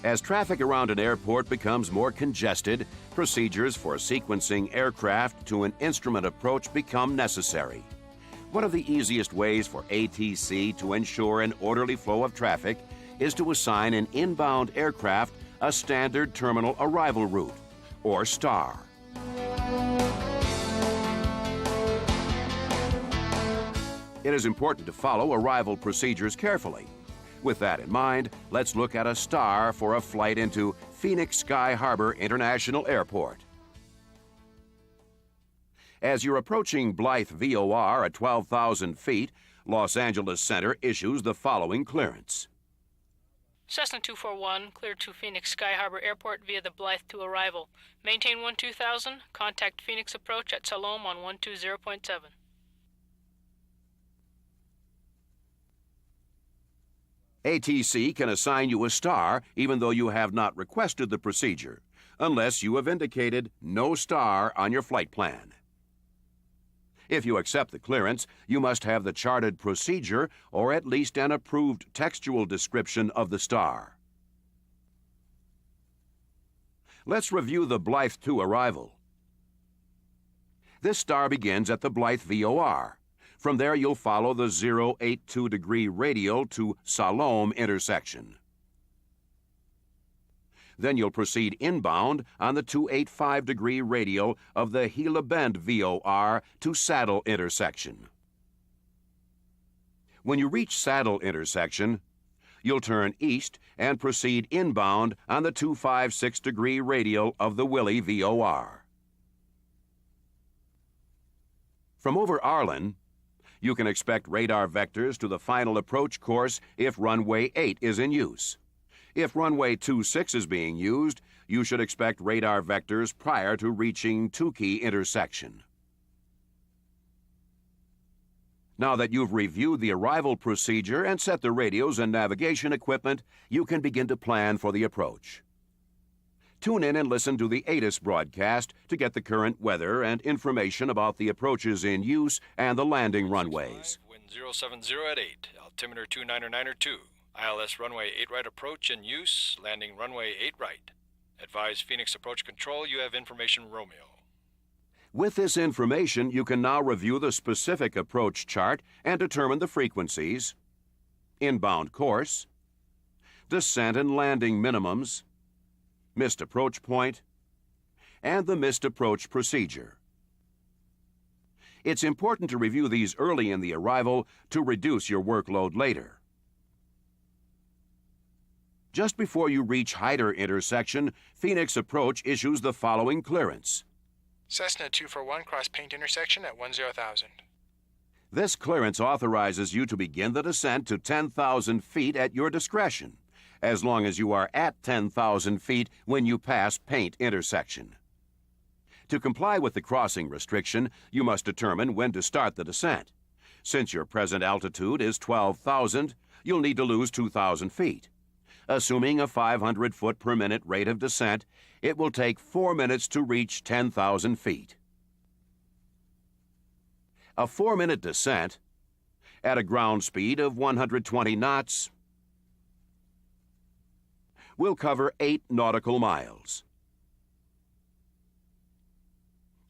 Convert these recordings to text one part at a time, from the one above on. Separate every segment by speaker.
Speaker 1: As traffic around an airport becomes more congested, procedures for sequencing aircraft to an instrument approach become necessary. One of the easiest ways for ATC to ensure an orderly flow of traffic is to assign an inbound aircraft a standard terminal arrival route, or STAR. It is important to follow arrival procedures carefully. With that in mind, let's look at a STAR for a flight into Phoenix Sky Harbor International Airport. As you're approaching Blythe VOR at 12,000 feet, Los Angeles Center issues the following clearance.
Speaker 2: Cessna 241, cleared to Phoenix Sky Harbor Airport via the Blythe to arrival. Maintain 12000, contact Phoenix approach at Salome on 120.7.
Speaker 1: ATC can assign you a STAR even though you have not requested the procedure, unless you have indicated no STAR on your flight plan. If you accept the clearance, you must have the charted procedure or at least an approved textual description of the STAR. Let's review the Blythe to arrival. This STAR begins at the Blythe VOR. From there, you'll follow the 082-degree radial to Salome intersection. Then you'll proceed inbound on the 285-degree radial of the Gila Bend VOR to Saddle intersection. When you reach Saddle intersection, you'll turn east and proceed inbound on the 256-degree radial of the Willie VOR. From over Arlen, you can expect radar vectors to the final approach course if runway 8 is in use. If runway 26 is being used, you should expect radar vectors prior to reaching Tukey intersection. Now that you've reviewed the arrival procedure and set the radios and navigation equipment, you can begin to plan for the approach. Tune in and listen to the ATIS broadcast to get the current weather and information about the approaches in use and the landing runways.
Speaker 3: Wind 070 at 8, altimeter 299er2, ILS runway 8 right approach in use, landing runway 8 right. Advise Phoenix Approach Control you have information Romeo.
Speaker 1: With this information, you can now review the specific approach chart and determine the frequencies, inbound course, descent and landing minimums, missed approach point, and the missed approach procedure. It's important to review these early in the arrival to reduce your workload later. Just before you reach Hyder intersection, Phoenix Approach issues the following clearance.
Speaker 4: Cessna 241, cross Paint intersection at 10,000.
Speaker 1: This clearance authorizes you to begin the descent to 10,000 feet at your discretion, as long as you are at 10,000 feet when you pass Paint intersection. To comply with the crossing restriction, you must determine when to start the descent. Since your present altitude is 12,000, you'll need to lose 2,000 feet. Assuming a 500 foot per minute rate of descent, it will take 4 minutes to reach 10,000 feet. A 4-minute descent at a ground speed of 120 knots will cover 8 nautical miles.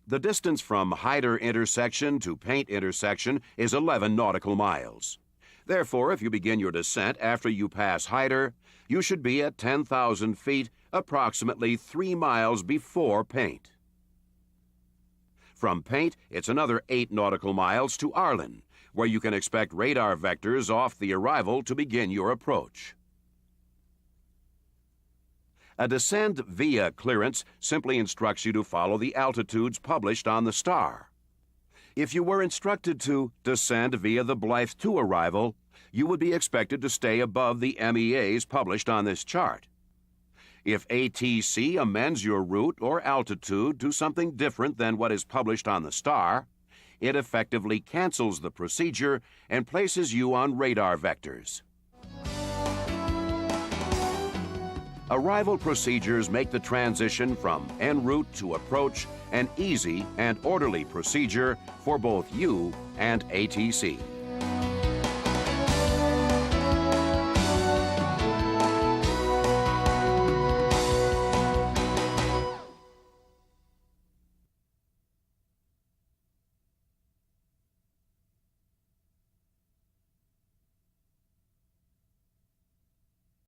Speaker 1: The distance from Hyder intersection to Paint intersection is 11 nautical miles. Therefore, if you begin your descent after you pass Hyder, you should be at 10,000 feet, approximately 3 miles before Paint. From Paint, it's another 8 nautical miles to Arlen, where you can expect radar vectors off the arrival to begin your approach. A descend via clearance simply instructs you to follow the altitudes published on the STAR. If you were instructed to descend via the Blythe to arrival, you would be expected to stay above the MEAs published on this chart. If ATC amends your route or altitude to something different than what is published on the STAR, it effectively cancels the procedure and places you on radar vectors. Arrival procedures make the transition from en route to approach an easy and orderly procedure for both you and ATC.